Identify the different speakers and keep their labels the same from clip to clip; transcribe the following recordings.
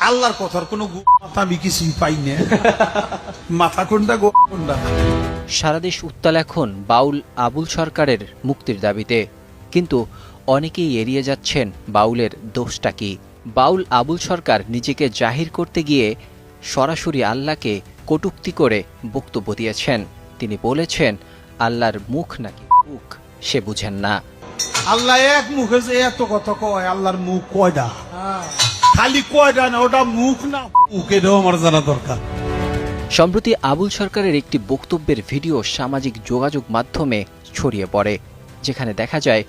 Speaker 1: আল্লাহর কথার কোনো মাথা আমি কিছুই পাই না। মাথা কোনটা কোনটা।
Speaker 2: সারা দেশ উত্তাল এখন বাউল আবুল সরকারের মুক্তির দাবিতে, কিন্তু অনেকেই এড়িয়ে যাচ্ছেন বাউলের দোষটা কি। বাউল আবুল সরকার নিজেকে জাহির করতে গিয়ে সরাসরি আল্লাহকে কটূক্তি করে বক্তব্য দিয়েছেন। তিনি বলেছেন আল্লাহর মুখ নাকি মুখ সে বুঝেন না।
Speaker 1: আল্লাহ এক মুখে যে এত কথা কয়, আল্লাহর মুখ কয়টা? খালি কয়টা না, ওটা মুখ না মুখ, এটাও আমার জানা দরকার।
Speaker 2: সম্প্রতি আবুল সরকারের একটি বক্তব্যের ভিডিও সামাজিক যোগাযোগ মাধ্যমে ছড়িয়ে পড়ে, যেখানে দেখা যায়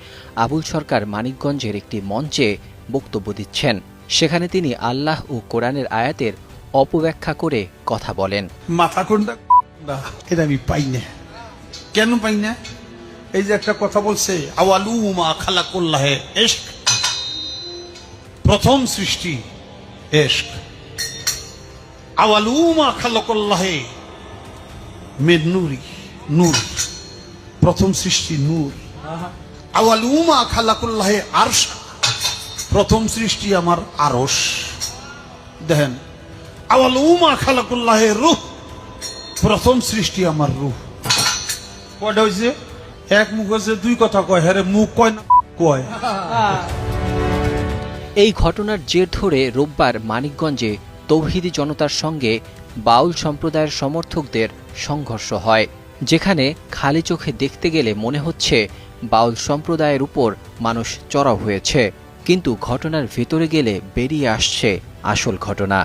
Speaker 2: আবুল সরকার মানিকগঞ্জের একটি মঞ্চে বক্তব্য দিচ্ছেন। সেখানে তিনি আল্লাহ ও কোরআনের আয়াতের অপব্যাখ্যা করে কথা বলেন।
Speaker 1: মাথা কোনটা এটা আমি পাই না। কেন পাই না? এই যে একটা কথা বলছে, আওয়ালু মা খালাকুল্লাহে ইশক, প্রথম সৃষ্টি ইশক। আওয়ালু মা খালাকুল্লাহে মিন নূরি, নূর, প্রথম সৃষ্টি নূর। আওয়ালু মা খালাকুল্লাহে আরশ, প্রথম সৃষ্টি আমার আরশ। দেখেন, আওয়ালু মা খালাকুল্লাহে রূহ, প্রথম সৃষ্টি আমার রূহ। কয়টা হয়েছে? এক মুখ হয়েছে, দুই কথা কয়। হ্যাঁ, মুখ কয় না কয়।
Speaker 2: এই ঘটনার জের ধরে রোববার মানিকগঞ্জে তৌহিদি জনতার সঙ্গে বাউল সম্প্রদায়ের সমর্থকদের সংঘর্ষ হয়, যেখানে খালি চোখে দেখতে গেলে মনে হচ্ছে বাউল সম্প্রদায়ের উপর মানুষ চড়াও হয়েছে, কিন্তু ঘটনার ভেতরে গেলে বেরিয়ে আসছে আসল ঘটনা।